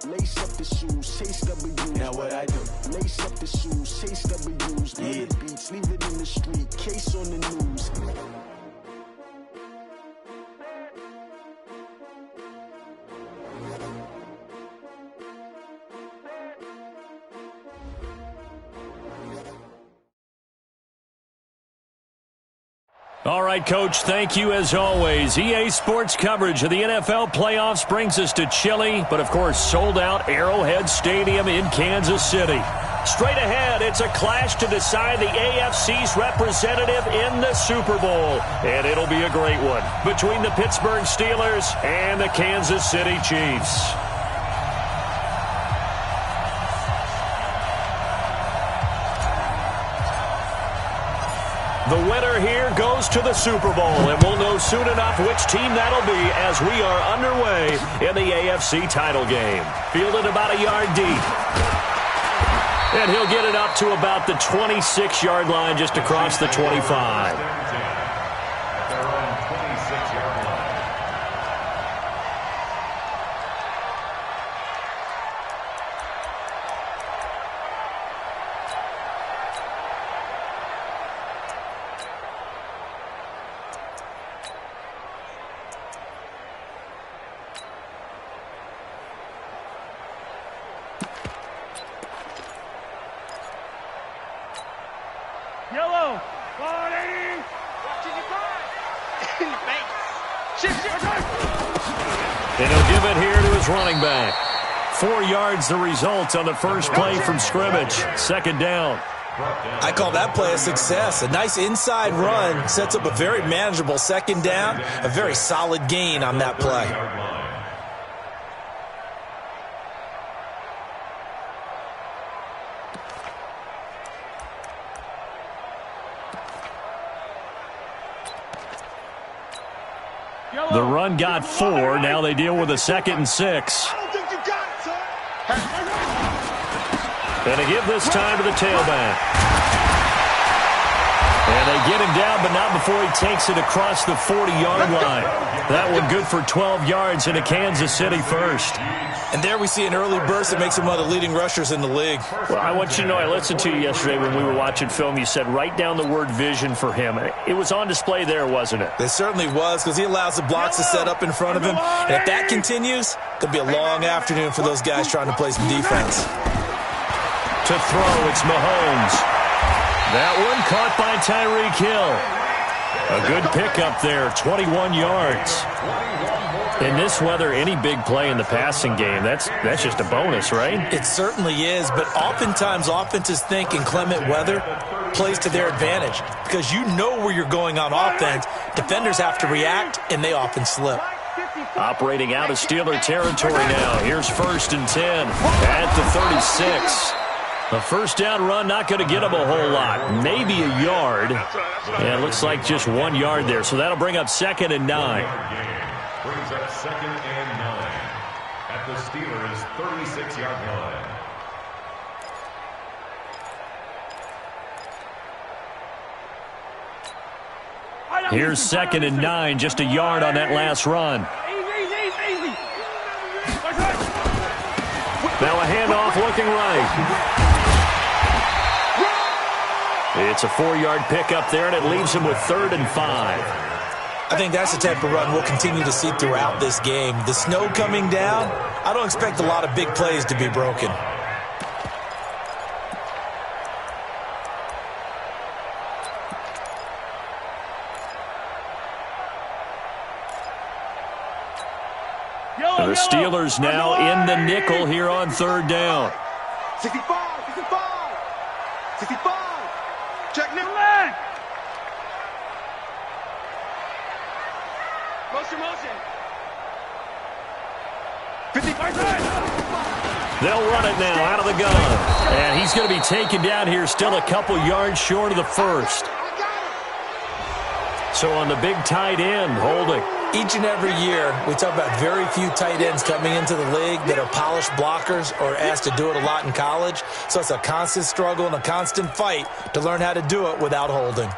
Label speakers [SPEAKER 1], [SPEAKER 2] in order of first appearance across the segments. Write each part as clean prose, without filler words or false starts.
[SPEAKER 1] Lace up the shoes, chase W's.
[SPEAKER 2] Now what I do?
[SPEAKER 1] Lace up the shoes, chase W's. Yeah. The beats, leave it in the street, case on the news.
[SPEAKER 3] All right, Coach, thank you as always. EA Sports coverage of the NFL playoffs brings us to chilly, but of course sold-out Arrowhead Stadium in Kansas City. Straight ahead, it's a clash to decide the AFC's representative in the Super Bowl, and it'll be a great one between the Pittsburgh Steelers and the Kansas City Chiefs. The winner here goes to the Super Bowl, and we'll know soon enough which team that'll be as we are underway in the AFC title game. Fielded about a yard deep. And he'll get it up to about the 26-yard line just across the 25.
[SPEAKER 4] Yellow, 180.
[SPEAKER 3] And he'll give it here to his running back. 4 yards the result on the first play from scrimmage. Second down.
[SPEAKER 2] I call that play a success. A nice inside run sets up a very manageable second down. A very solid gain on that play.
[SPEAKER 3] The run got 4. Now they deal with a 2nd and 6. And they give this time to the tailback. And they get him down, but not before he takes it across the 40-yard line. That one good for 12 yards into Kansas City first.
[SPEAKER 2] And there we see an early burst that makes him one of the leading rushers in the league.
[SPEAKER 3] Well, I want you to know, I listened to you yesterday when we were watching film. You said write down the word vision for him. It was on display there, wasn't it?
[SPEAKER 2] It certainly was, because he allows the blocks to set up in front of him. And if that continues, it'll be a long afternoon for those guys trying to play some defense.
[SPEAKER 3] To throw, it's Mahomes. That one caught by Tyreek Hill. A good pickup there, 21 yards. In this weather, any big play in the passing game, that's just a bonus, right?
[SPEAKER 2] It certainly is, but oftentimes offenses think inclement weather plays to their advantage because you know where you're going on offense. Defenders have to react, and they often slip.
[SPEAKER 3] Operating out of Steeler territory now. Here's 1st and 10 at the 36. A first down run, not going to get him a whole lot. Maybe a yard. Yeah, it looks like just 1 yard there. So that'll bring up 2nd and 9.
[SPEAKER 5] Brings up 2nd and 9 at the Steelers' 36-yard line.
[SPEAKER 3] Here's 2nd and 9, just a yard on that last run. Now a handoff looking right. It's a 4-yard pickup there, and it leaves him with 3rd and 5.
[SPEAKER 2] I think that's the type of run we'll continue to see throughout this game. The snow coming down, I don't expect a lot of big plays to be broken.
[SPEAKER 3] The Steelers now in the nickel here on 3rd down.
[SPEAKER 4] 65, 65, 65. Check new leg. Motion. 55.
[SPEAKER 3] They'll run it now out of the gun. And he's going to be taken down here, still a couple yards short of the first. So on the big tight end, holding.
[SPEAKER 2] Each and every year, we talk about very few tight ends coming into the league that are polished blockers or asked to do it a lot in college. So it's a constant struggle and a constant fight to learn how to do it without holding.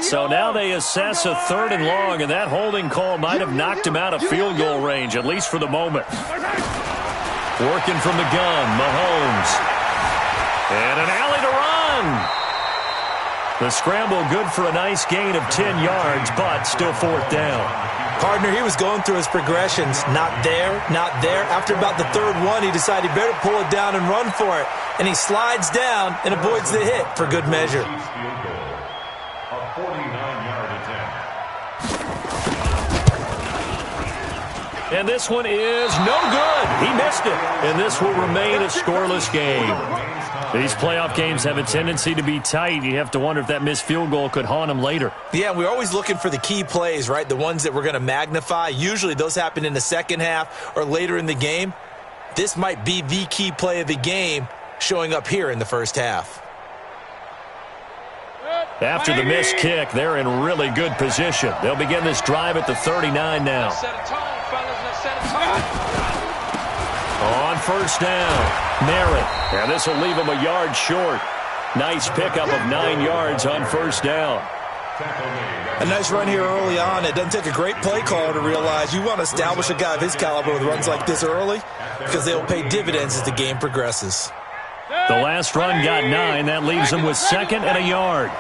[SPEAKER 3] So now they assess a 3rd and long, and that holding call might have knocked him out of field goal range, at least for the moment. Working from the gun, Mahomes. And an alley to run. The scramble good for a nice gain of 10 yards, but still 4th down.
[SPEAKER 2] Partner, he was going through his progressions. Not there, not there. After about the 3rd one, he decided he better pull it down and run for it. And he slides down and avoids the hit for good measure.
[SPEAKER 5] A 49-yard attempt.
[SPEAKER 3] And this one is no good. He missed it. And this will remain a scoreless game. These playoff games have a tendency to be tight. You have to wonder if that missed field goal could haunt him later.
[SPEAKER 2] Yeah, we're always looking for the key plays, right? The ones that we're going to magnify. Usually those happen in the second half or later in the game. This might be the key play of the game showing up here in the first half.
[SPEAKER 3] After the missed kick, they're in really good position. They'll begin this drive at the 39 now. On 1st down, Merritt. And this will leave him a yard short. Nice pickup of 9 yards on 1st down.
[SPEAKER 2] A nice run here early on. It doesn't take a great play caller to realize you want to establish a guy of his caliber with runs like this early because they will pay dividends as the game progresses.
[SPEAKER 3] The last run got 9. That leaves him with 2nd and a yard.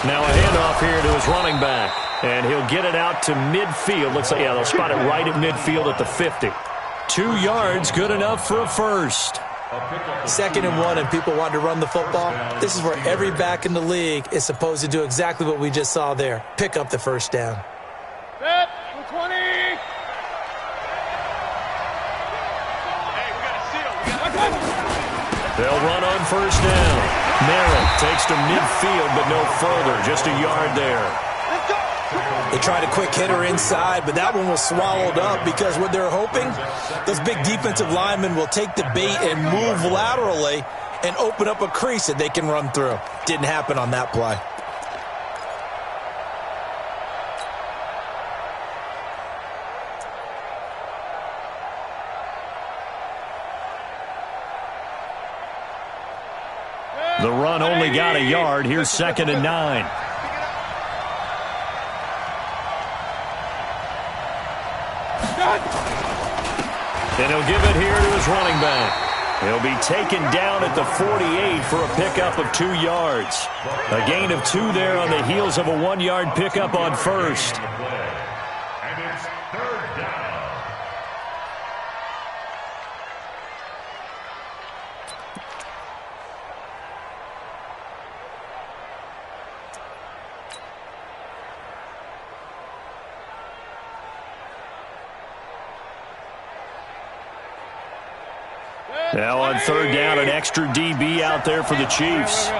[SPEAKER 3] Now a handoff here to his running back. And he'll get it out to midfield. Looks like, yeah, they'll spot it right at midfield at the 50. 2 yards, good enough for a first.
[SPEAKER 2] 2nd and 1, and people want to run the football. This is where every back in the league is supposed to do exactly what we just saw there. Pick up the 1st down.
[SPEAKER 4] Set, 20.
[SPEAKER 3] They'll run on 1st down. Merritt takes to midfield, but no further. Just a yard there.
[SPEAKER 2] They tried a quick hitter inside, but that one was swallowed up because what they're hoping, those big defensive linemen will take the bait and move laterally and open up a crease that they can run through. Didn't happen on that play.
[SPEAKER 3] The run only got a yard. Here's 2nd and 9. And he'll give it here to his running back. He'll be taken down at the 48 for a pickup of 2 yards. A gain of 2 there on the heels of a 1-yard pickup on 1st.
[SPEAKER 5] And it's 3rd down.
[SPEAKER 3] Now on 3rd down, an extra DB out there for the Chiefs.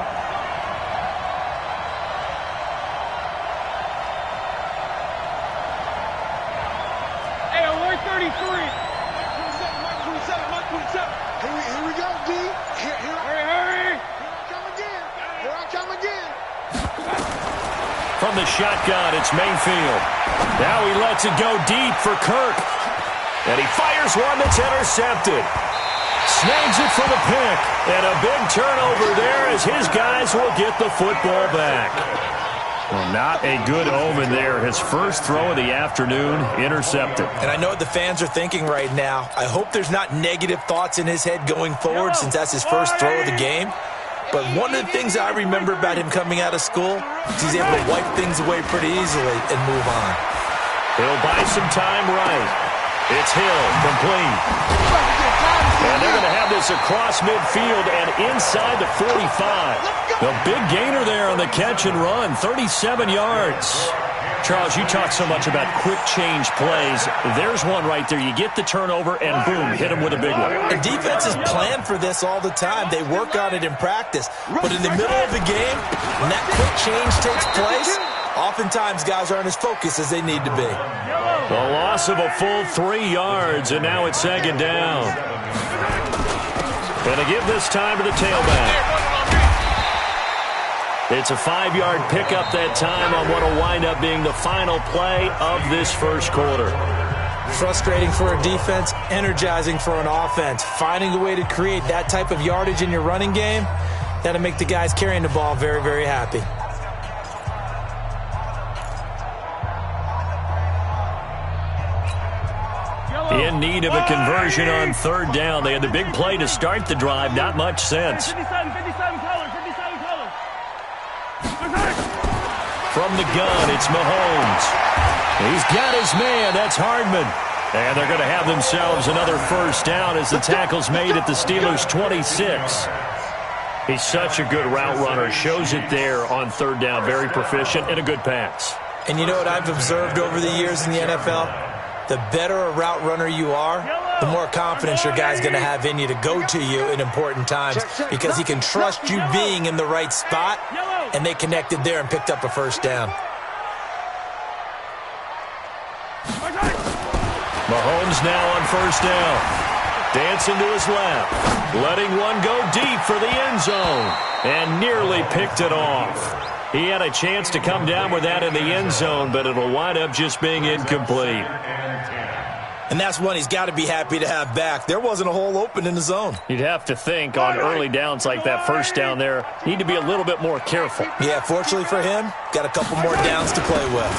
[SPEAKER 4] Hey, alert 33. Mike 27. Here we go, D. Hurry. Here I come again.
[SPEAKER 3] From the shotgun, it's Mayfield. Now he lets it go deep for Kirk. And he fires one that's intercepted. Snags it for the pick. And a big turnover there as his guys will get the football back. Well, not a good omen there. His first throw of the afternoon intercepted.
[SPEAKER 2] And I know what the fans are thinking right now. I hope there's not negative thoughts in his head going forward since that's his first throw of the game. But one of the things I remember about him coming out of school is he's able to wipe things away pretty easily and move on.
[SPEAKER 3] He'll buy some time right. It's Hill, complete. And they're going to have this across midfield and inside the 45. The big gainer there on the catch and run, 37 yards. Charles, you talk so much about quick change plays. There's one right there. You get the turnover and boom, hit him with a big one.
[SPEAKER 2] The defenses plan for this all the time. They work on it in practice. But in the middle of the game, when that quick change takes place, oftentimes guys aren't as focused as they need to be.
[SPEAKER 3] A loss of a full 3 yards, and now it's 2nd down. And to give this time to the tailback. It's a 5-yard pickup that time on what will wind up being the final play of this first quarter.
[SPEAKER 2] Frustrating for a defense, energizing for an offense. Finding a way to create that type of yardage in your running game, that'll make the guys carrying the ball very, very happy.
[SPEAKER 3] In need of a conversion on third down. They had the big play to start the drive. Not much sense.
[SPEAKER 4] 57 colors.
[SPEAKER 3] From the gun, it's Mahomes. He's got his man. That's Hardman. And they're going to have themselves another first down as the tackle's made at the Steelers' 26. He's such a good route runner. Shows it there on third down. Very proficient and a good pass.
[SPEAKER 2] And you know what I've observed over the years in the NFL? The better a route runner you are, the more confidence your guy's going to have in you to go to you in important times because he can trust you being in the right spot, and they connected there and picked up a first down.
[SPEAKER 3] Mahomes now on first down. Dancing to his left. Letting one go deep for the end zone. And nearly picked it off. He had a chance to come down with that in the end zone, but it'll wind up just being incomplete.
[SPEAKER 2] And that's one he's got to be happy to have back. There wasn't a hole open in the zone.
[SPEAKER 3] You'd have to think on early downs like that first down there, need to be a little bit more careful.
[SPEAKER 2] Yeah, fortunately for him, got a couple more downs to play with.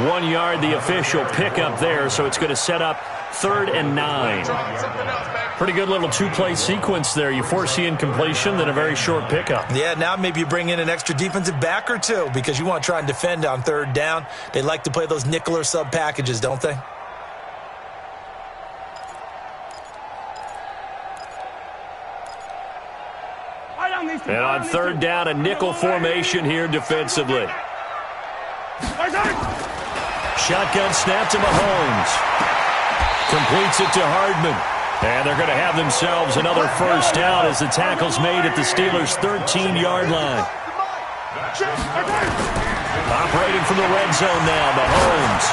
[SPEAKER 3] 1 yard, the official pickup there, so it's going to set up 3rd and 9. Pretty good little two-play sequence there. You force the incompletion, then a very short pickup.
[SPEAKER 2] Yeah, now maybe you bring in an extra defensive back or two because you want to try and defend on third down. They like to play those nickel or sub packages, don't they?
[SPEAKER 3] And on third down, a nickel formation here defensively. Shotgun snap to Mahomes. Completes it to Hardman. And they're going to have themselves another first down as the tackle's made at the Steelers' 13-yard line. Operating from the red zone now, Mahomes.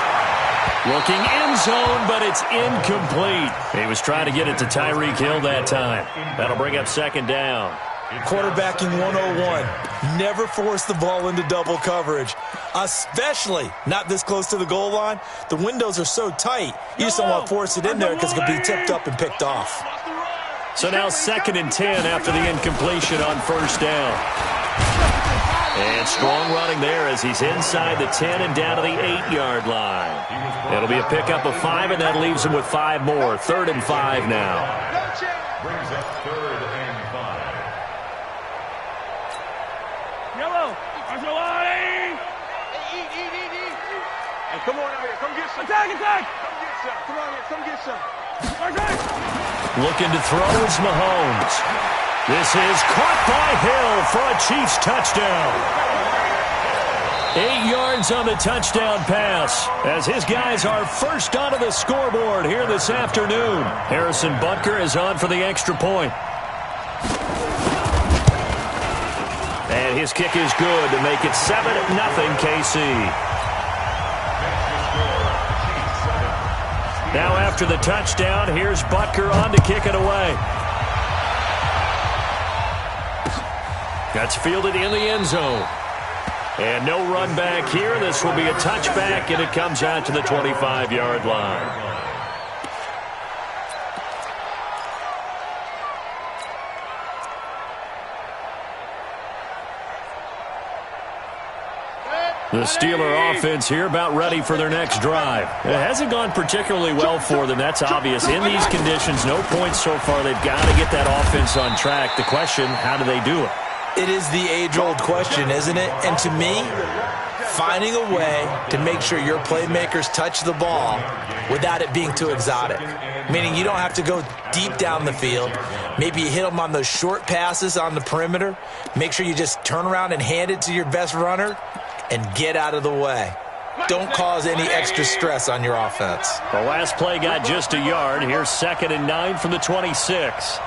[SPEAKER 3] Looking end zone, but it's incomplete. He was trying to get it to Tyreek Hill that time. That'll bring up second down.
[SPEAKER 2] Quarterbacking 101. Never force the ball into double coverage, especially not this close to the goal line. The windows are so tight, you just don't want to force it in there because it could be tipped up and picked off.
[SPEAKER 3] So now 2nd and 10 after the incompletion on first down. And strong running there as he's inside the 10 and down to the 8-yard line. It'll be a pickup of 5, and that leaves him with 5 more. 3rd and 5 now.
[SPEAKER 5] Brings up 3rd and 5.
[SPEAKER 4] Yellow. Hey, come on out here. Come get some. Attack. Come get some. Come on here. Come get some.
[SPEAKER 3] Looking to throw is Mahomes. This is caught by Hill for a Chiefs touchdown. 8 yards on the touchdown pass as his guys are first onto the scoreboard here this afternoon. Harrison Butker is on for the extra point. And his kick is good to make it 7-0 KC. Now after the touchdown, here's Butker on to kick it away. That's fielded in the end zone. And no run back here. This will be a touchback, and it comes out to the 25-yard line. The Steeler offense here about ready for their next drive. It hasn't gone particularly well for them. That's obvious. In these conditions, no points so far. They've got to get that offense on track. The question, how do they do it?
[SPEAKER 2] It is the age-old question, isn't it? And to me, finding a way to make sure your playmakers touch the ball without it being too exotic. Meaning you don't have to go deep down the field. Maybe you hit them on those short passes on the perimeter. Make sure you just turn around and hand it to your best runner and get out of the way. Don't cause any extra stress on your offense.
[SPEAKER 3] The last play got just a yard. Here's 2nd and 9 from the 26.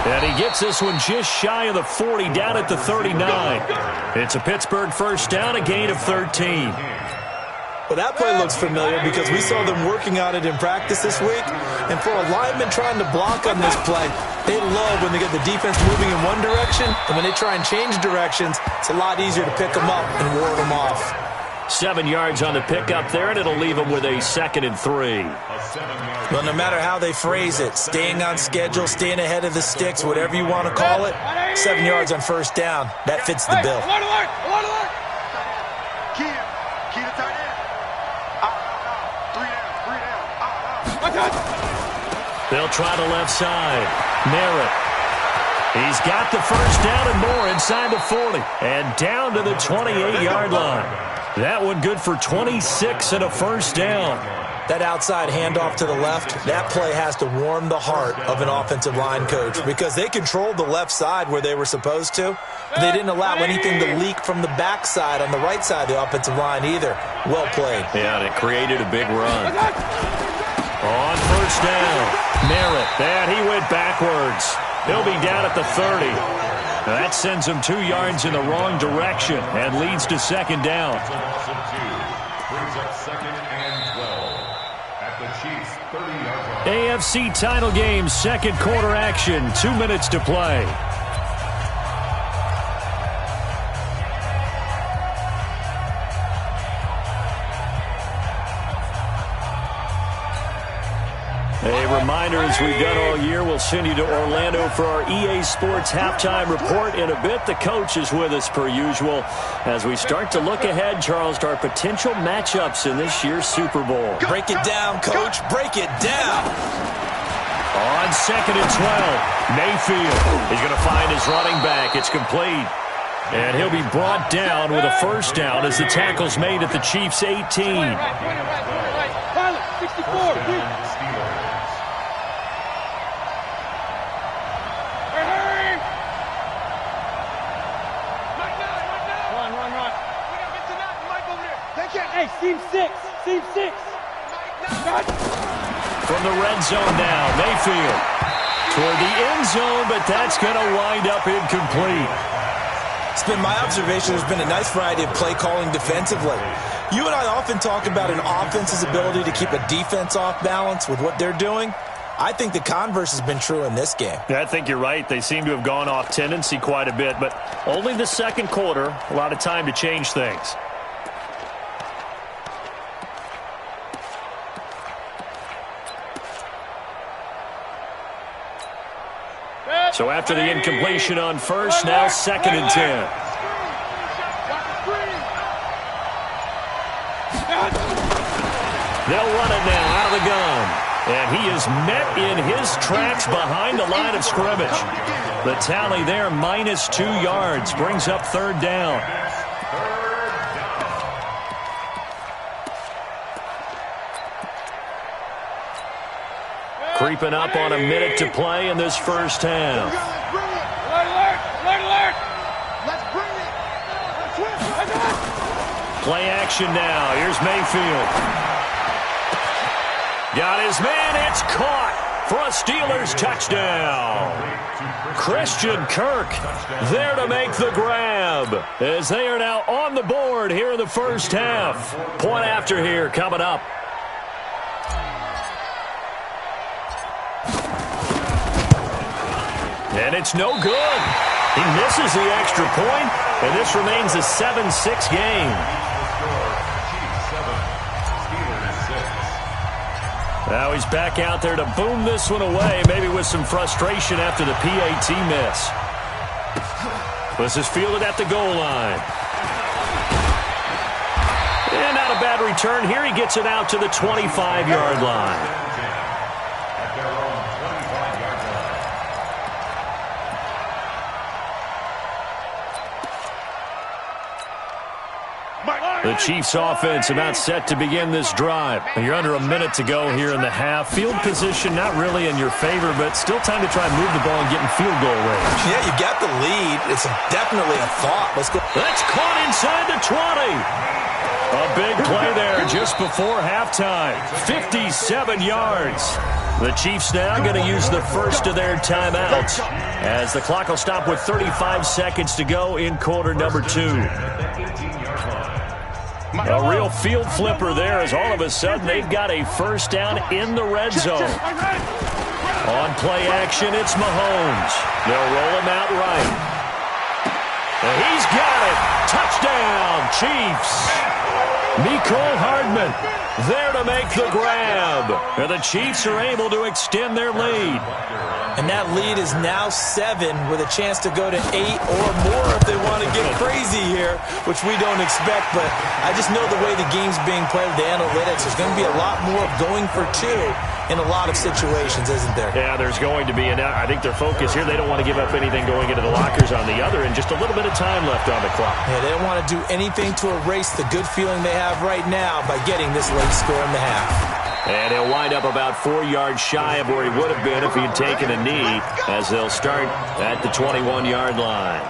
[SPEAKER 3] And he gets this one just shy of the 40, down at the 39. It's a Pittsburgh first down, a gain of 13.
[SPEAKER 2] Well, that play looks familiar because we saw them working on it in practice this week. And for a lineman trying to block on this play, They love when they get the defense moving in one direction, and when they try and change directions, it's a lot easier to pick them up and ward them off.
[SPEAKER 3] 7 yards on the pickup there, and it'll leave them with a 2nd and 3.
[SPEAKER 2] Well, no matter how they phrase it, staying on schedule, staying ahead of the sticks, whatever you want to call it, 7 yards on first down, that fits the bill.
[SPEAKER 4] Key to tight end. Three down.
[SPEAKER 3] They'll try the left side. Merritt. He's got the first down and more inside the 40. And down to the 28-yard line. That one good for 26 and a first down.
[SPEAKER 2] That outside handoff to the left, that play has to warm the heart of an offensive line coach because they controlled the left side where they were supposed to. They didn't allow anything to leak from the backside on the right side of the offensive line either. Well played.
[SPEAKER 3] Yeah, and it created a big run. On first down, Merritt. And he went backwards. He'll be down at the 30. That sends him 2 yards in the wrong direction and leads to 2nd down.
[SPEAKER 5] Brings up 2nd and 12 at the Chiefs' 30-yard line.
[SPEAKER 3] AFC title game, 2nd quarter action, 2 minutes to play. A reminder, as we've done all year, we'll send you to Orlando for our EA Sports halftime report in a bit. The coach is with us per usual as we start to look ahead, Charles, to our potential matchups in this year's Super Bowl.
[SPEAKER 2] Break it down, coach. Break it down.
[SPEAKER 3] On 2nd and 12, Mayfield. He's going to find his running back. It's complete. And he'll be brought down with a first down as the tackle's made at the Chiefs' 18.
[SPEAKER 4] 64. Hey, seam 6.
[SPEAKER 3] From the red zone now, Mayfield toward the end zone, but that's going to wind up incomplete.
[SPEAKER 2] It's been my observation there's been a nice variety of play calling defensively. You and I often talk about an offense's ability to keep a defense off balance with what they're doing. I think the converse has been true in this game.
[SPEAKER 3] Yeah, I think you're right. They seem to have gone off tendency quite a bit, but only the 2nd quarter, a lot of time to change things. So after the incompletion on first, now 2nd and 10. They'll run it now out of the gun. And he is met in his tracks behind the line of scrimmage. The tally there, -2 yards, brings up 3rd down. Creeping up on a minute to play in this first half. Play action now. Here's Mayfield. Got his man. It's caught for a Steelers touchdown. Christian Kirk there to make the grab as they are now on the board here in the first half. Point after here coming up. And it's no good. He misses the extra point, and this remains a 7-6 game. Now he's back out there to boom this one away, maybe with some frustration after the PAT miss. This is fielded at the goal line. And not a bad return here. He gets it out to the 25-yard line. The Chiefs offense about set to begin this drive. You're under a minute to go here in the half. Field position not really in your favor, but still time to try and move the ball and get in field goal range.
[SPEAKER 2] Yeah, you got the lead. It's definitely a thought. Let's go.
[SPEAKER 3] That's caught inside the 20. A big play there just before halftime. 57 yards. The Chiefs now going to use the first of their timeouts as the clock will stop with 35 seconds to go in quarter number 2. A real field flipper there as all of a sudden they've got a first down in the red zone. On On play action, it's Mahomes. They'll roll him out right. And he's got it. Touchdown, Chiefs. Mecole Hardman there to make the grab. And the Chiefs are able to extend their lead.
[SPEAKER 2] And that lead is now 7 with a chance to go to 8 or more if they want to get crazy here, which we don't expect. But I just know the way the game's being played, the analytics, there's going to be a lot more of going for 2 in a lot of situations, isn't there?
[SPEAKER 3] Yeah, there's going to be. And I think their focus here, they don't want to give up anything going into the lockers on the other, and just a little bit of time left on the clock.
[SPEAKER 2] Yeah, they don't want to do anything to erase the good feeling they have right now by getting this late score in the half.
[SPEAKER 3] And he'll wind up about 4 yards shy of where he would have been if he had taken a knee, as they'll start at the 21-yard line.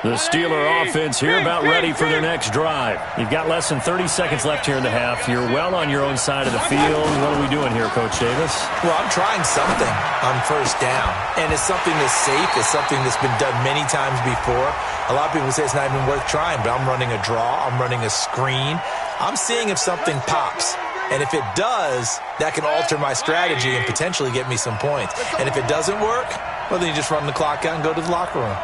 [SPEAKER 3] The Steeler offense here about ready for their next drive. You've got less than 30 seconds left here in the half. You're well on your own side of the field. What are we doing here, Coach Davis?
[SPEAKER 2] Well, I'm trying something on first down, and it's something that's safe. It's something that's been done many times before. A lot of people say it's not even worth trying, but I'm running a draw. I'm running a screen. I'm seeing if something pops. And if it does, that can alter my strategy and potentially get me some points. And if it doesn't work, well, then you just run the clock out and go to the locker room.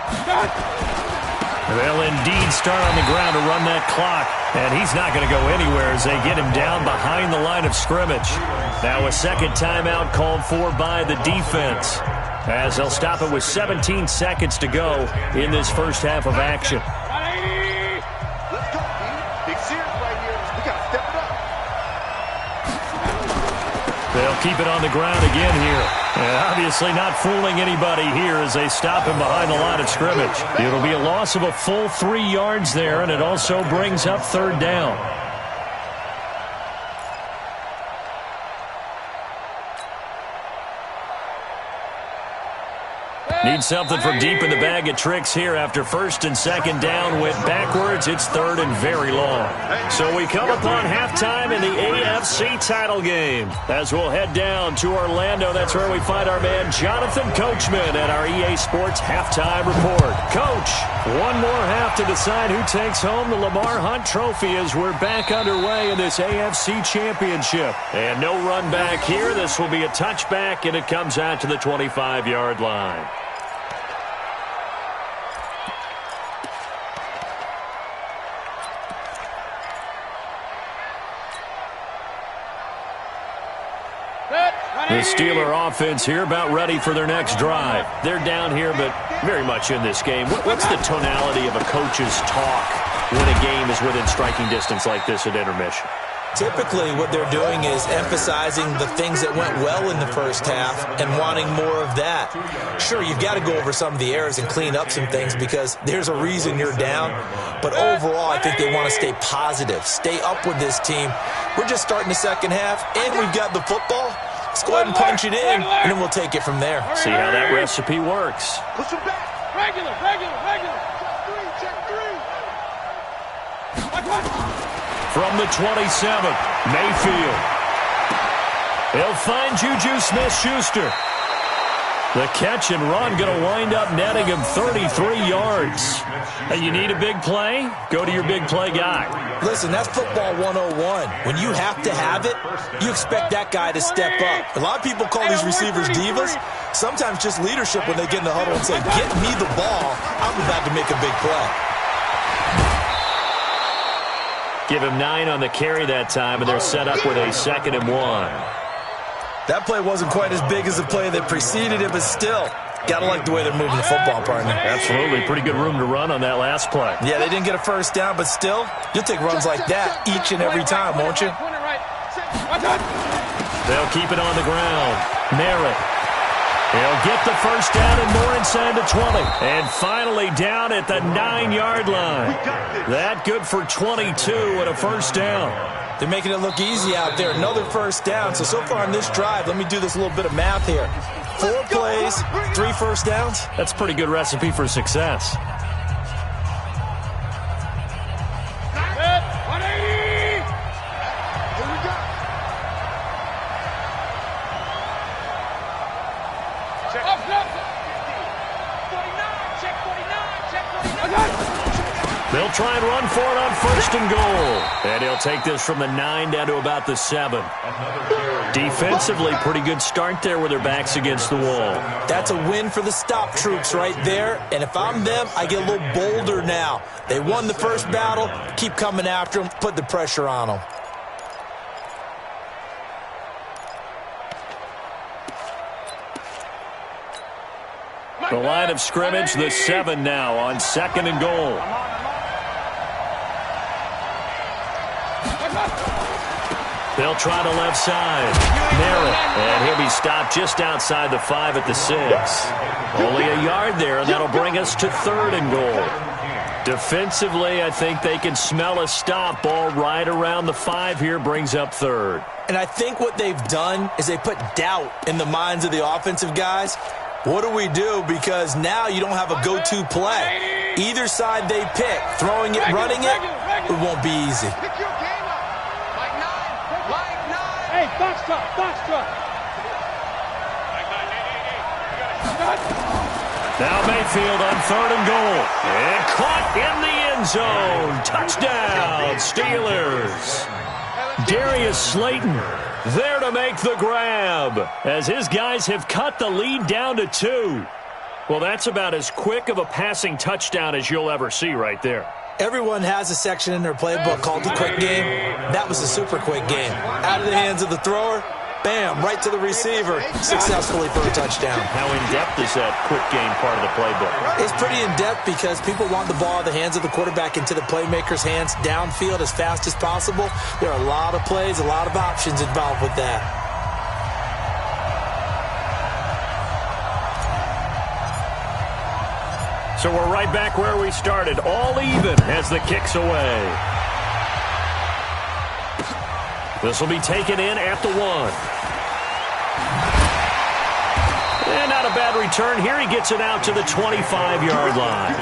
[SPEAKER 3] They'll indeed start on the ground to run that clock, and he's not going to go anywhere as they get him down behind the line of scrimmage. Now a second timeout called for by the defense, as they'll stop it with 17 seconds to go in this first half of action.
[SPEAKER 4] Let's go, Big Sears right here. We got to step it up.
[SPEAKER 3] They'll keep it on the ground again here. And obviously not fooling anybody here as they stop him behind the line of scrimmage. It'll be a loss of a full 3 yards there, and it also brings up third down. Need something from deep in the bag of tricks here after first and second down went backwards. It's third and very long. So we come upon halftime in the AFC title game. As we'll head down to Orlando, that's where we find our man Jonathan Coachman at our EA Sports Halftime Report. Coach, one more half to decide who takes home the Lamar Hunt Trophy as we're back underway in this AFC Championship. And no run back here. This will be a touchback, and it comes out to the 25-yard line. The Steeler offense here about ready for their next drive. They're down here, but very much in this game. What's the tonality of a coach's talk when a game is within striking distance like this at intermission?
[SPEAKER 2] Typically, what they're doing is emphasizing the things that went well in the first half and wanting more of that. Sure, you've got to go over some of the errors and clean up some things because there's a reason you're down. But overall, I think they want to stay positive, stay up with this team. We're just starting the second half, and we've got the football. Let's go ahead and punch it in, and then we'll take it from there.
[SPEAKER 3] See how that recipe works.
[SPEAKER 4] Push him back. Regular. Check three.
[SPEAKER 3] From the 27th, Mayfield. He'll find Juju Smith-Schuster. The catch and run going to wind up netting him 33 yards. Hey, you need a big play? Go to your big play guy.
[SPEAKER 2] Listen, that's football 101. When you have to have it, you expect that guy to step up. A lot of people call these receivers divas. Sometimes just leadership when they get in the huddle and say, get me the ball. I'm about to make a big play.
[SPEAKER 3] Give him 9 on the carry that time, and they're set up with a 2nd and 1.
[SPEAKER 2] That play wasn't quite as big as the play that preceded it, but still, got to like the way they're moving the football, partner.
[SPEAKER 3] Absolutely. Pretty good room to run on that last play.
[SPEAKER 2] Yeah, they didn't get a first down, but still, you'll take runs like that each and every time, won't you?
[SPEAKER 3] They'll keep it on the ground. Merritt. He'll get the first down and more inside the 20. And finally down at the 9-yard line. That good for 22 and a first down.
[SPEAKER 2] They're making it look easy out there. Another first down. So far on this drive, let me do this little bit of math here. 4 plays, 3 first downs.
[SPEAKER 3] That's a pretty good recipe for success. They'll He'll try and run for it on 1st and goal. And he'll take this from the 9 down to about the 7. Defensively, pretty good start there with their backs against the wall.
[SPEAKER 2] That's a win for the stop troops right there. And if I'm them, I get a little bolder now. They won the first battle. Keep coming after them. Put the pressure on them.
[SPEAKER 3] The line of scrimmage, the 7 now on 2nd and goal. They'll try to left side. Narrow. And he'll be stopped just outside the 5 at the 6. Only a yard there, and that'll bring us to 3rd and goal. Defensively, I think they can smell a stop. Ball right around the 5 here brings up 3rd.
[SPEAKER 2] And I think what they've done is they put doubt in the minds of the offensive guys. What do we do? Because now you don't have a go-to play. Either side they pick, throwing it, running it, it won't be easy.
[SPEAKER 6] Hey, box truck.
[SPEAKER 3] Now Mayfield on 3rd and goal. And caught in the end zone. Touchdown, Steelers. Darius Slayton there to make the grab as his guys have cut the lead down to 2. Well, that's about as quick of a passing touchdown as you'll ever see right there.
[SPEAKER 2] Everyone has a section in their playbook called the quick game. That was a super quick game. Out of the hands of the thrower, bam, right to the receiver, successfully for a touchdown.
[SPEAKER 3] How in-depth is that quick game part of the playbook?
[SPEAKER 2] It's pretty in-depth because people want the ball out of the hands of the quarterback into the playmaker's hands downfield as fast as possible. There are a lot of plays, a lot of options involved with that.
[SPEAKER 3] So we're right back where we started, all even as the kick's away. This will be taken in at the 1. And not a bad return here. He gets it out to the 25-yard line.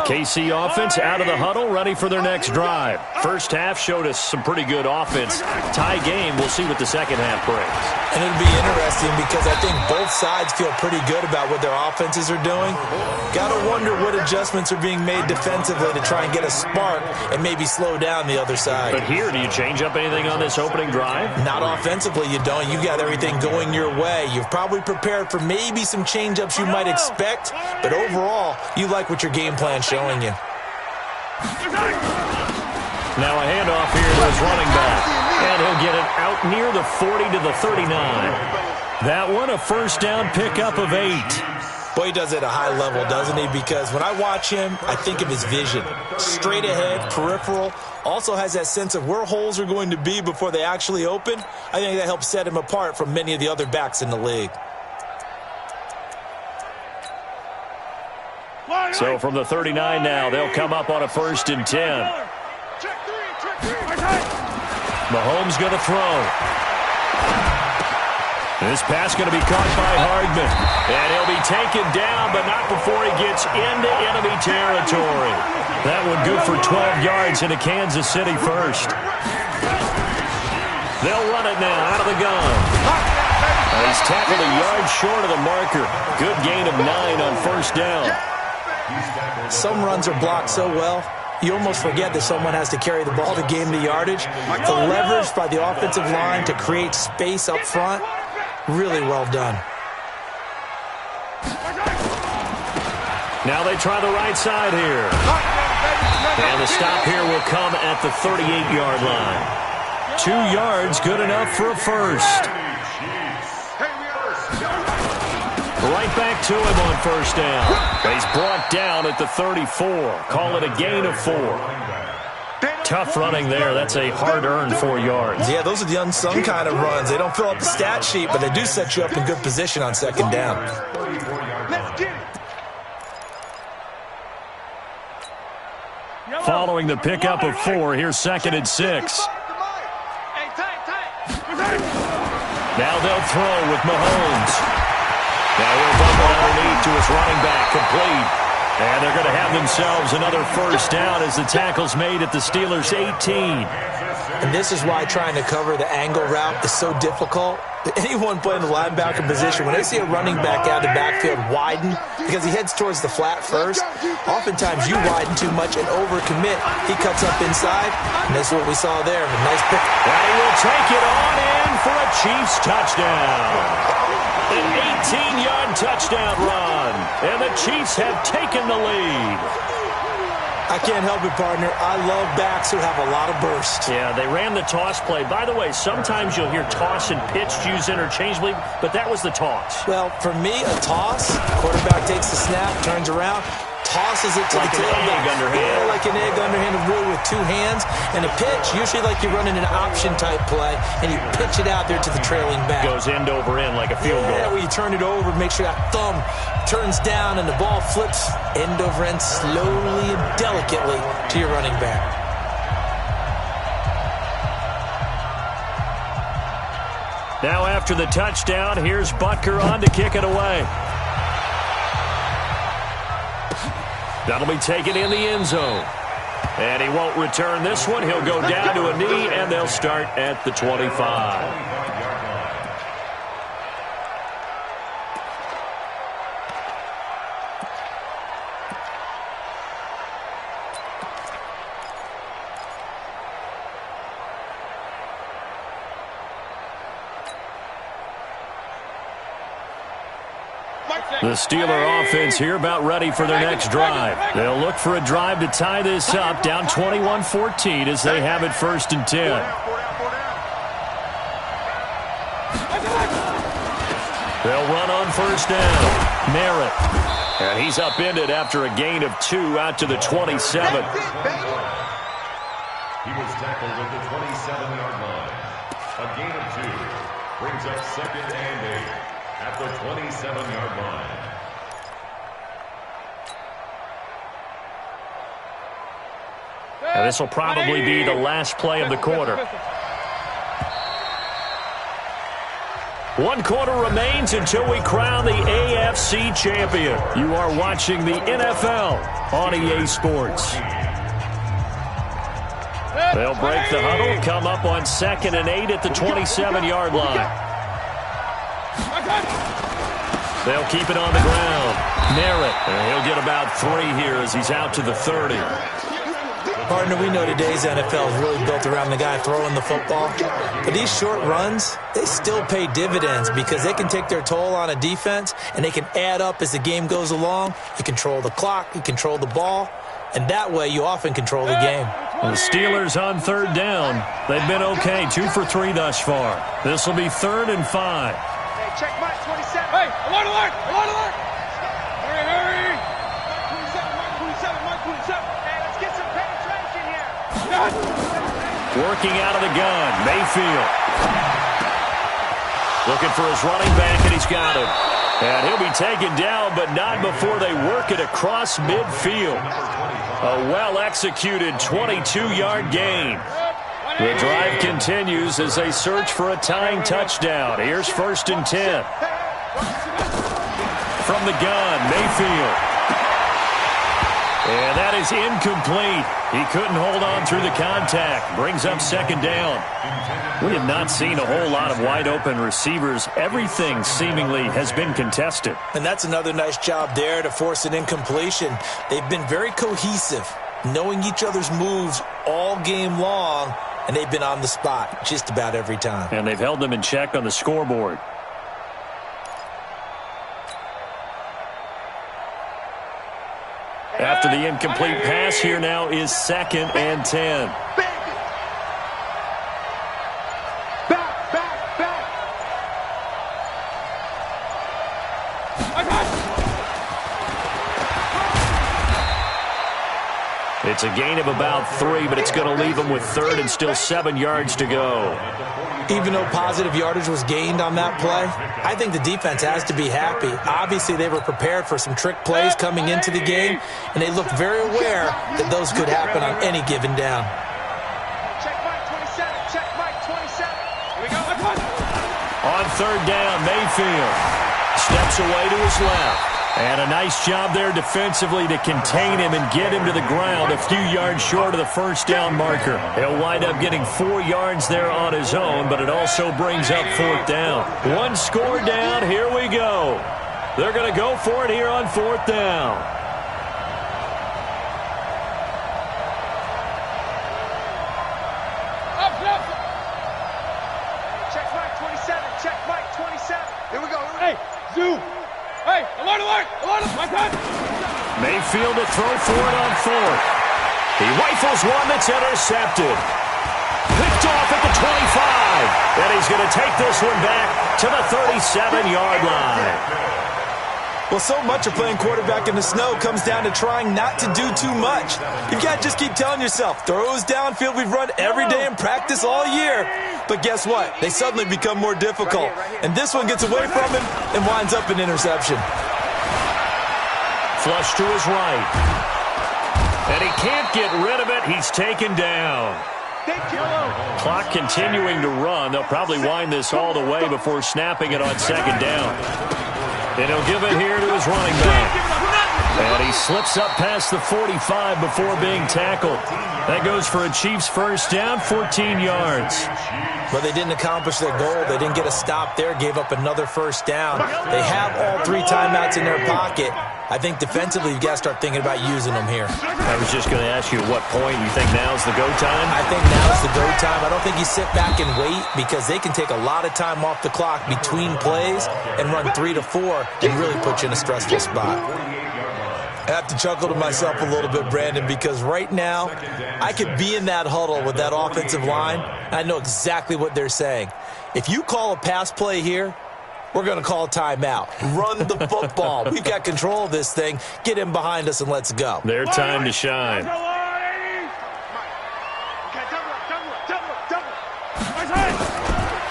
[SPEAKER 3] KC offense out of the huddle, ready for their next drive. First half showed us some pretty good offense. Tie game, we'll see what the second half brings.
[SPEAKER 2] And it'll be interesting because I think both sides feel pretty good about what their offenses are doing. Got to wonder what adjustments are being made defensively to try and get a spark and maybe slow down the other side.
[SPEAKER 3] But here, do you change up anything on this opening drive?
[SPEAKER 2] Not offensively, you don't. You got everything going your way. You've probably prepared for maybe some change-ups you might expect, but overall, you like what your game plan's showing you.
[SPEAKER 3] Now a handoff here to his running back. And he'll get it out near the 40 to the 39. That one, a first down pickup of 8.
[SPEAKER 2] Boy, he does it at a high level, doesn't he? Because when I watch him, I think of his vision. Straight ahead, peripheral. Also has that sense of where holes are going to be before they actually open. I think that helps set him apart from many of the other backs in the league.
[SPEAKER 3] So from the 39 now, they'll come up on a 1st and 10. Mahomes going to throw. This pass going to be caught by Hardman. And he'll be taken down, but not before he gets into enemy territory. That one good for 12 yards into Kansas City first. They'll run it now out of the gun. He's tackled a yard short of the marker. Good gain of 9 on first down.
[SPEAKER 2] Some runs are blocked so well, you almost forget that someone has to carry the ball to gain the yardage. The leverage by the offensive line to create space up front, really well done.
[SPEAKER 3] Now they try the right side here. And the stop here will come at the 38-yard line. 2 yards, good enough for a first. Right back to him on first down. He's brought down at the 34. Call it a gain of 4. Tough running there. That's a hard-earned 4 yards.
[SPEAKER 2] Yeah, those are the unsung kind of runs. They don't fill up the stat sheet, but they do set you up in good position on second down.
[SPEAKER 3] Following the pickup of 4, here's 2nd and 6. Now they'll throw with Mahomes. Now he'll bump it underneath to his running back, complete. And they're going to have themselves another first down as the tackle's made at the Steelers' 18.
[SPEAKER 2] And this is why trying to cover the angle route is so difficult. Anyone playing the linebacker position, when they see a running back out of the backfield widen, because he heads towards the flat first, oftentimes you widen too much and overcommit. He cuts up inside, and that's what we saw there. A nice pick.
[SPEAKER 3] And he will take it on in for a Chiefs touchdown. An 18-yard touchdown run, and the Chiefs have taken the lead.
[SPEAKER 2] I can't help it, partner. I love backs who have a lot of burst.
[SPEAKER 3] Yeah, they ran the toss play. By the way, sometimes you'll hear toss and pitch used interchangeably, but that was the toss.
[SPEAKER 2] Well, for me, a toss, quarterback takes the snap, turns around, tosses it to
[SPEAKER 3] like
[SPEAKER 2] the tailback.
[SPEAKER 3] Yeah,
[SPEAKER 2] like an egg underhand, really with two hands. And a pitch, usually like you're running an option-type play, and you pitch it out there to the trailing back.
[SPEAKER 3] Goes end over end like a field goal.
[SPEAKER 2] Yeah, where you turn it over, make sure that thumb turns down, and the ball flips end over end slowly and delicately to your running back.
[SPEAKER 3] Now after the touchdown, here's Butker on to kick it away. That'll be taken in the end zone. And he won't return this one. He'll go down to a knee, and they'll start at the 25. The Steeler offense here about ready for their next drive. They'll look for a drive to tie this up, down 21-14 as they have it 1st and 10. They'll run on 1st down. Merritt. And he's upended after a gain of 2 out to the 27.
[SPEAKER 5] He was tackled at the 27-yard line. A gain of 2 brings up 2nd and 8. At the 27-yard line.
[SPEAKER 3] And this will probably be the last play of the quarter. 1 quarter remains until we crown the AFC champion. You are watching the NFL on EA Sports. They'll break the huddle, come up on 2nd and 8 at the 27-yard line. They'll keep it on the ground. Merritt, and he'll get about 3 here as he's out to the 30.
[SPEAKER 2] Partner, we know today's NFL is really built around the guy throwing the football. But these short runs, they still pay dividends because they can take their toll on a defense, and they can add up as the game goes along. You control the clock, you control the ball, and that way you often control the game.
[SPEAKER 3] The Steelers on 3rd down. They've been okay, 2 for 3 thus far. This will be 3rd and 5.
[SPEAKER 6] Check Mike 27. Hey, alert, alert, alert, alert. Hurry, hurry. Mike 27. Hey, let's get some penetration here.
[SPEAKER 3] Working out of the gun, Mayfield. Looking for his running back, and he's got him. And he'll be taken down, but not before they work it across midfield. A well-executed 22-yard gain. The drive continues as they search for a tying touchdown. Here's 1st and 10. From the gun, Mayfield. And that is incomplete. He couldn't hold on through the contact. Brings up 2nd down. We have not seen a whole lot of wide-open receivers. Everything seemingly has been contested.
[SPEAKER 2] And that's another nice job there to force an incompletion. They've been very cohesive, knowing each other's moves all game long. And they've been on the spot just about every time.
[SPEAKER 3] And they've held them in check on the scoreboard. After the incomplete pass, here now is 2nd and 10. It's a gain of about 3, but it's going to leave them with 3rd and still 7 yards to go.
[SPEAKER 2] Even though positive yardage was gained on that play, I think the defense has to be happy. Obviously, they were prepared for some trick plays coming into the game, and they looked very aware that those could happen on any given down.
[SPEAKER 6] Check Mike 27. Check Mike 27. Here we go.
[SPEAKER 3] On 3rd down, Mayfield steps away to his left. And a nice job there defensively to contain him and get him to the ground a few yards short of the first down marker. He'll wind up getting 4 yards there on his own, but it also brings up 4th down. 1 score down. Here we go. They're going to go for it here on 4th down.
[SPEAKER 6] Check Mike 27. Check Mike 27. Here we go. Hey, Zoo. Hey, alert, alert, alert. My time.
[SPEAKER 3] Mayfield to throw for it on 4th. He rifles one that's intercepted. Picked off at the 25. And he's going to take this one back to the 37-yard line.
[SPEAKER 2] Well, so much of playing quarterback in the snow comes down to trying not to do too much. You've got to just keep telling yourself, throws downfield we've run every day in practice all year. But guess what? They suddenly become more difficult. And this one gets away from him and winds up an interception.
[SPEAKER 3] Flush to his right. And he can't get rid of it. He's taken down. Clock continuing to run. They'll probably wind this all the way before snapping it on 2nd down. And he'll give it here to his running back. And he slips up past the 45 before being tackled. That goes for a Chiefs first down, 14 yards.
[SPEAKER 2] But they didn't accomplish their goal. They didn't get a stop there, gave up another first down. They have all 3 timeouts in their pocket. I think defensively you've got to start thinking about using them here.
[SPEAKER 3] I was just going to ask you at what point you think now's the go time?
[SPEAKER 2] I think now's the go time. I don't think you sit back and wait because they can take a lot of time off the clock between plays and run 3 to 4 and really put you in a stressful spot. I have to chuckle to myself a little bit, Brandon, because right now I could be in that huddle with that offensive line, and I know exactly what they're saying. If you call a pass play here, we're going to call a timeout. Run the football. We've got control of this thing. Get him behind us and let's go.
[SPEAKER 3] Their time to shine.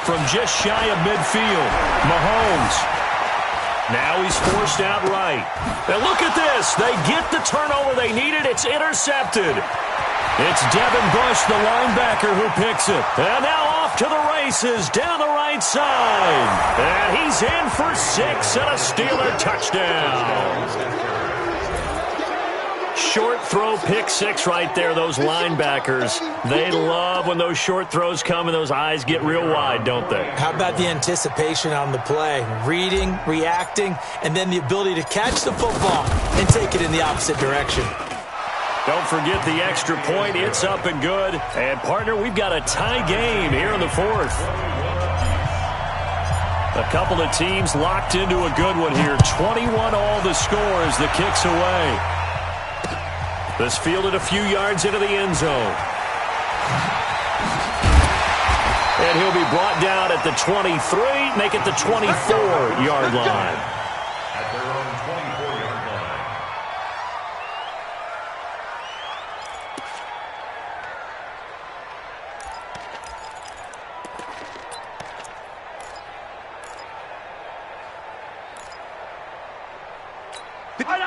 [SPEAKER 3] From just shy of midfield, Mahomes. Now he's forced out right. And look at this. They get the turnover they needed. It's intercepted. It's Devin Bush, the linebacker, who picks it. And now off to the races down the right side. And he's in for 6 and a Steeler touchdown. Short throw, pick 6 right there. Those linebackers, they love when those short throws come and those eyes get real wide, don't they?
[SPEAKER 2] How about the anticipation on the play? Reading, reacting, and then the ability to catch the football and take it in the opposite direction.
[SPEAKER 3] Don't forget the extra point. It's up and good. And, partner, we've got a tie game here in the 4th. A couple of teams locked into a good one here. 21 all the score as the kick's away. This fielded a few yards into the end zone. And he'll be brought down at the 23, make it the 24-yard line.
[SPEAKER 5] At their own 24-yard line.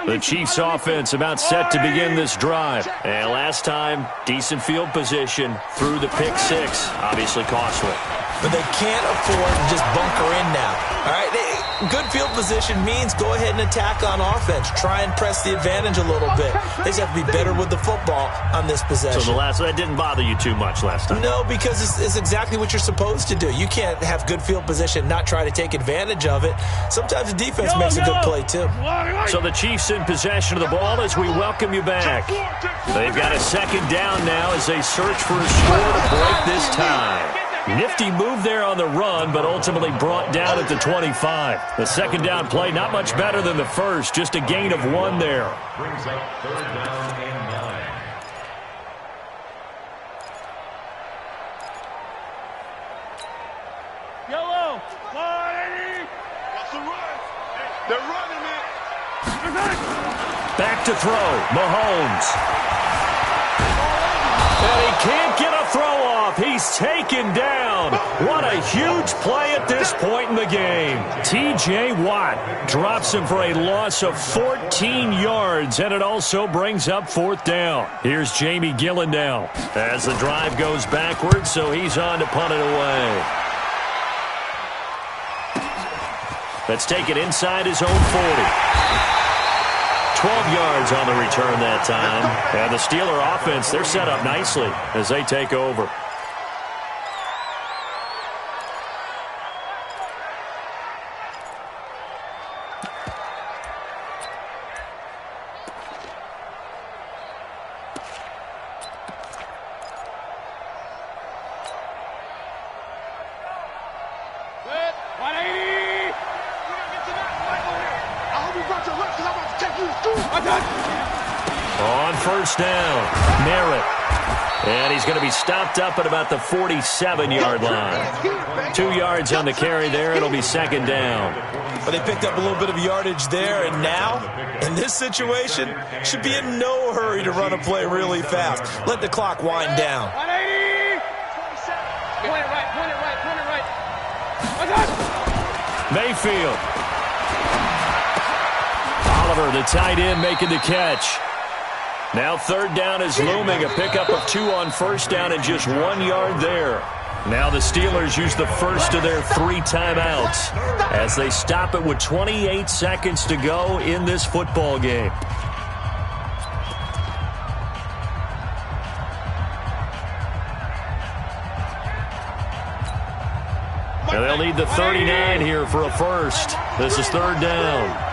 [SPEAKER 3] The Chiefs offense about set to begin this drive. And last time, decent field position through the pick 6. Obviously costly.
[SPEAKER 2] But they can't afford to just bunker in now. All right, good field position means go ahead and attack on offense. Try and press the advantage a little bit. They just have to be better with the football on this possession.
[SPEAKER 3] So that didn't bother you too much last time?
[SPEAKER 2] No, because it's exactly what you're supposed to do. You can't have good field position, not try to take advantage of it. Sometimes the defense makes a good play, too.
[SPEAKER 3] So the Chiefs in possession of the ball as we welcome you back. They've got a 2nd down now as they search for a score to break this tie. Nifty move there on the run, but ultimately brought down at the 25. The 2nd down play, not much better than the first, just a gain of 1 there.
[SPEAKER 5] Brings up 3rd down and 9.
[SPEAKER 6] Yellow. What's the run? They're running it.
[SPEAKER 3] Back to throw. Mahomes. And he can't get a throw off. He's taken down. What a huge play at this point in the game. T.J. Watt drops him for a loss of 14 yards, and it also brings up 4th down. Here's Jamie Gillen now as the drive goes backwards, so he's on to punt it away. Let's take it inside his own 40. 12 yards on the return that time. And the Steeler offense, they're set up nicely as they take over. On first down, Merritt. And he's going to be stopped up at about the 47-yard line. 2 yards on the carry there. It'll be second down.
[SPEAKER 2] But they picked up a little bit of yardage there, and now, in this situation, should be in no hurry to run a play really fast. Let the clock wind down.
[SPEAKER 6] 180! 27. Point it right.
[SPEAKER 3] Mayfield. Oliver, the tight end, making the catch. Now third down is looming. A pickup of 2 on first down and just 1 yard there. Now the Steelers use the first of their 3 timeouts as they stop it with 28 seconds to go in this football game. And they'll need the 39 here for a first. This is third down.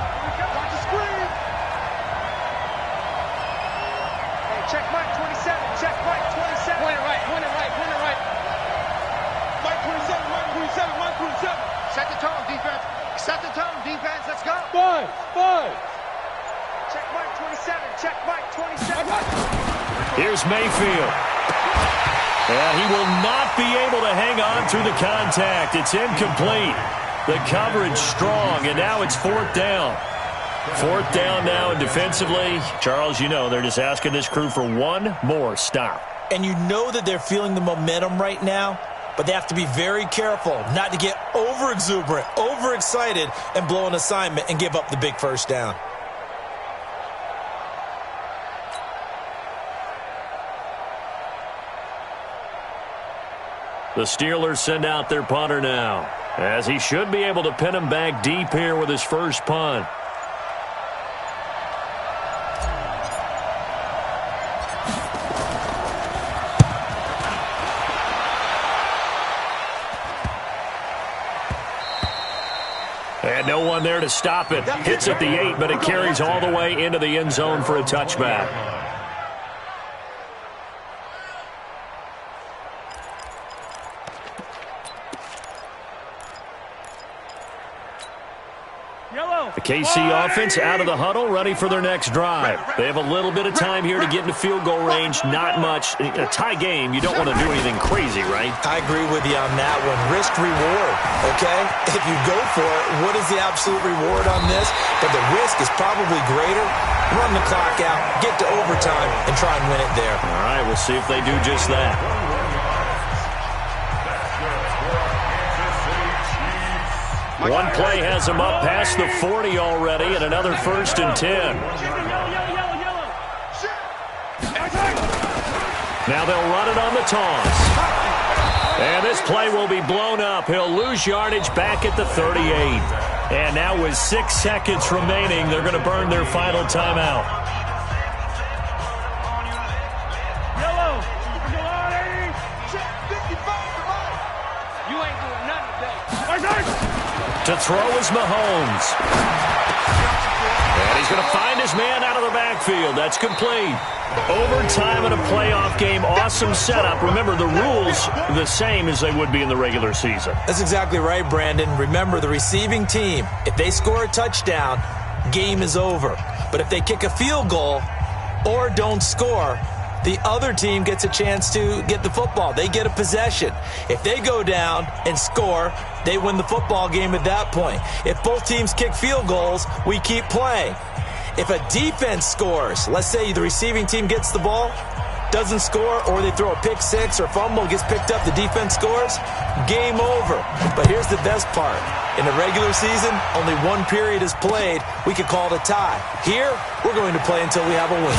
[SPEAKER 6] Check Mike 27. Check Mike 27. Point it right. Mike 27. Set the tone, defense. Let's go. Five. Check Mike 27.
[SPEAKER 3] Here's Mayfield. And he will not be able to hang on through the contact. It's incomplete. The coverage strong, and now it's fourth down. Fourth down now, and defensively, Charles, you know, they're just asking this crew for one more stop.
[SPEAKER 2] And you know that they're feeling the momentum right now, but they have to be very careful not to get over-exuberant, over-excited, and blow an assignment and give up the big first down.
[SPEAKER 3] The Steelers send out their punter now, as he should be able to pin him back deep here with his first punt. And no one there to stop it. Hits at the 8, but it carries all the way into the end zone for a touchback. The KC offense out of the huddle, ready for their next drive. They have a little bit of time here to get into field goal range, not much. In a tie game, you don't want to do anything crazy, right?
[SPEAKER 2] I agree with you on that one. Risk reward, okay? If you go for it, what is the absolute reward on this? But the risk is probably greater. Run the clock out, get to overtime, and try and win it there.
[SPEAKER 3] All right, we'll see if they do just that. One play has them up past the 40 already, and another first and 10. Now they'll run it on the toss. And this play will be blown up. He'll lose yardage back at the 38. And now with 6 seconds remaining, they're going to burn their final timeout. To throw is Mahomes. And he's going to find his man out of the backfield. That's complete. Overtime in a playoff game. Awesome setup. Remember, the rules are the same as they would be in the regular season.
[SPEAKER 2] That's exactly right, Brandon. Remember, the receiving team, if they score a touchdown, game is over. But if they kick a field goal or don't score, the other team gets a chance to get the football. They get a possession. If they go down and score, they win the football game at that point. If both teams kick field goals, we keep playing. If a defense scores, let's say the receiving team gets the ball, doesn't score, or they throw a pick six or fumble, gets picked up, the defense scores, game over. But here's the best part. In the regular season, only one period is played. We could call it a tie. Here, we're going to play until we have a win.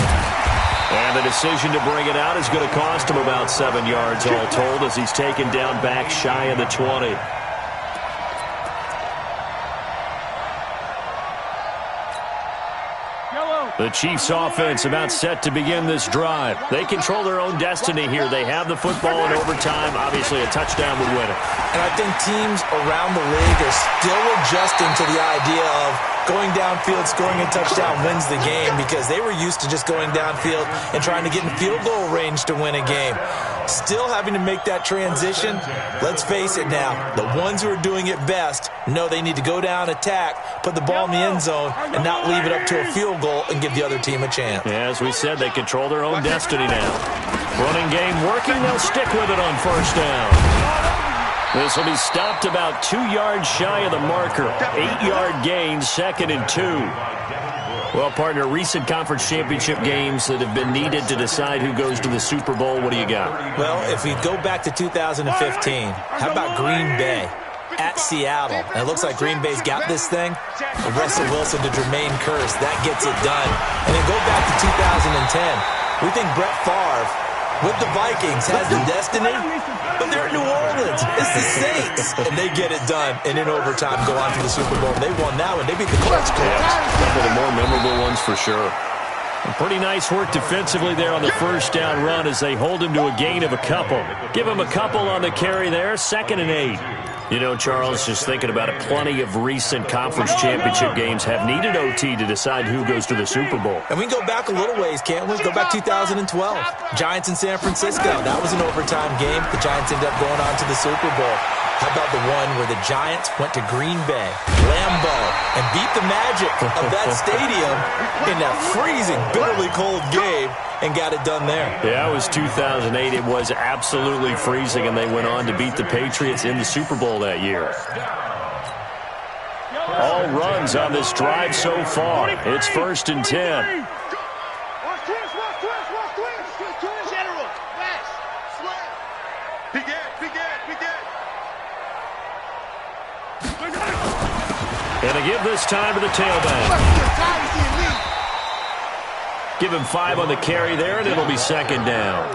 [SPEAKER 3] And the decision to bring it out is going to cost him about 7 yards all told as he's taken down back shy of the 20. The Chiefs offense about set to begin this drive. They control their own destiny here. They have the football in overtime. Obviously, a touchdown would win it.
[SPEAKER 2] And I think teams around the league are still adjusting to the idea of going downfield, scoring a touchdown wins the game, because they were used to just going downfield and trying to get in field goal range to win a game. Still having to make that transition. Let's face it now, the ones who are doing it best know they need to go down, attack, put the ball in the end zone, and not leave it up to a field goal and give the other team a chance.
[SPEAKER 3] Yeah, as we said, they control their own destiny now. Running game working. They'll stick with it on first down. This will be stopped about 2 yards shy of the marker. 8-yard gain, 2nd and 2. Well, partner, recent conference championship games that have been needed to decide who goes to the Super Bowl, what do you got?
[SPEAKER 2] Well, if we go back to 2015, how about Green Bay at Seattle? And it looks like Green Bay's got this thing. Russell Wilson to Jermaine Kearse, that gets it done. And then go back to 2010. We think Brett Favre with the Vikings has the destiny, but they're in New Orleans. It's the Saints, and they get it done. And in overtime, go on to the Super Bowl. They won that one. They beat the Colts.
[SPEAKER 3] Couple of the more memorable ones for sure. And pretty nice work defensively there on the first down run as they hold him to a gain of a couple. Give him a couple on the carry there, 2nd and 8. You know, Charles, just thinking about it, plenty of recent conference championship games have needed OT to decide who goes to the Super Bowl.
[SPEAKER 2] And we can go back a little ways, can't we? Go back 2012. Giants in San Francisco. That was an overtime game. The Giants ended up going on to the Super Bowl. How about the one where the Giants went to Green Bay, Lambeau, and beat the magic of that stadium in that freezing, bitterly cold game and got it done there?
[SPEAKER 3] Yeah, it was 2008. It was absolutely freezing, and they went on to beat the Patriots in the Super Bowl that year. All runs on this drive so far. It's 1st and 10. And to give this time to the tailback. Give him 5 on the carry there, and it'll be 2nd down.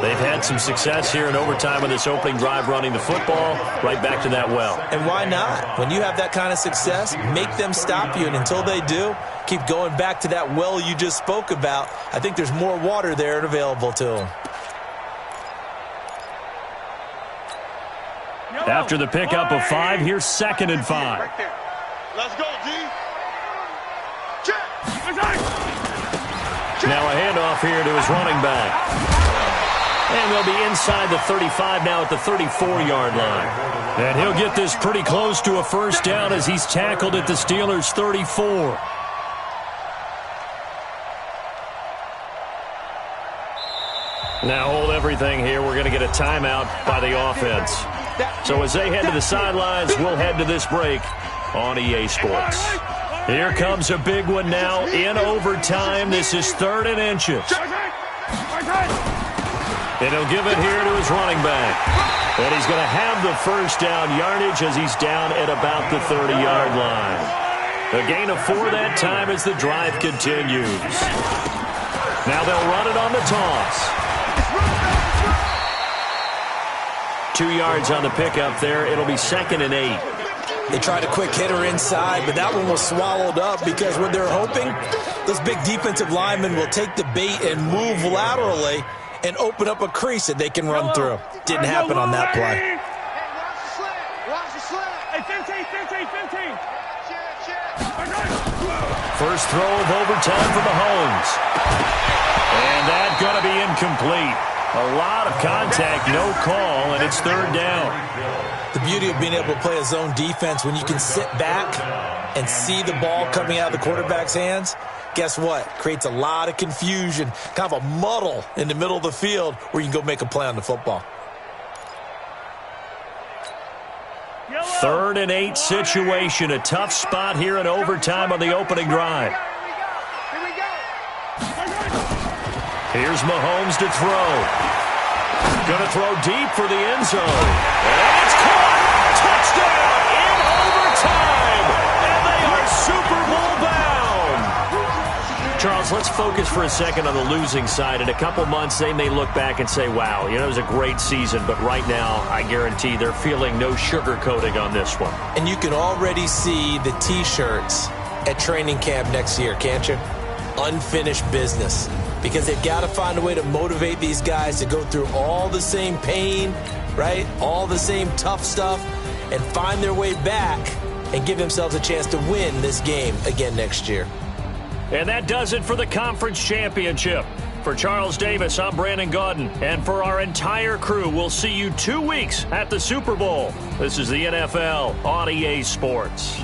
[SPEAKER 3] They've had some success here in overtime on this opening drive running the football. Right back to that well.
[SPEAKER 2] And why not? When you have that kind of success, make them stop you. And until they do, keep going back to that well you just spoke about. I think there's more water there available to them.
[SPEAKER 3] After the pickup of 5, here's 2nd and 5.
[SPEAKER 4] Let's go, G.
[SPEAKER 3] Now a handoff here to his running back. And they'll be inside the 35 now at the 34-yard line. And he'll get this pretty close to a first down as he's tackled at the Steelers' 34. Now hold everything here. We're going to get a timeout by the offense. So as they head to the sidelines, we'll head to this break on EA Sports. Here comes a big one now in overtime. This is 3rd and inches. And he'll give it here to his running back. And he's going to have the first down yardage as he's down at about the 30-yard line. A gain of 4 that time as the drive continues. Now they'll run it on the toss. 2 yards on the pickup there. It'll be 2nd and 8.
[SPEAKER 2] They tried a quick hitter inside, but that one was swallowed up because what they're hoping, those big defensive linemen will take the bait and move laterally and open up a crease that they can run through. Didn't happen on that play.
[SPEAKER 3] First throw of overtime for Mahomes. And that's going to be incomplete. A lot of contact, no call, and it's 3rd down.
[SPEAKER 2] The beauty of being able to play a zone defense when you can sit back and see the ball coming out of the quarterback's hands, guess what? Creates a lot of confusion, kind of a muddle in the middle of the field where you can go make a play on the football.
[SPEAKER 3] 3rd and 8 situation, a tough spot here in overtime on the opening drive. Here's Mahomes to throw. Going to throw deep for the end zone. And it's caught! Touchdown in overtime! And they are Super Bowl bound! Charles, let's focus for a second on the losing side. In a couple months, they may look back and say, wow, you know, it was a great season. But right now, I guarantee they're feeling no sugarcoating on this one.
[SPEAKER 2] And you can already see the T-shirts at training camp next year, can't you? unfinished business because they've got to find a way to motivate these guys to go through all the same pain, right? All the same tough stuff and find their way back and give themselves a chance to win this game again next year.
[SPEAKER 3] And that does it for the conference championship. For Charles Davis, I'm Brandon Gaudin. And for our entire crew, we'll see you 2 weeks at the Super Bowl. This is the NFL on EA Sports.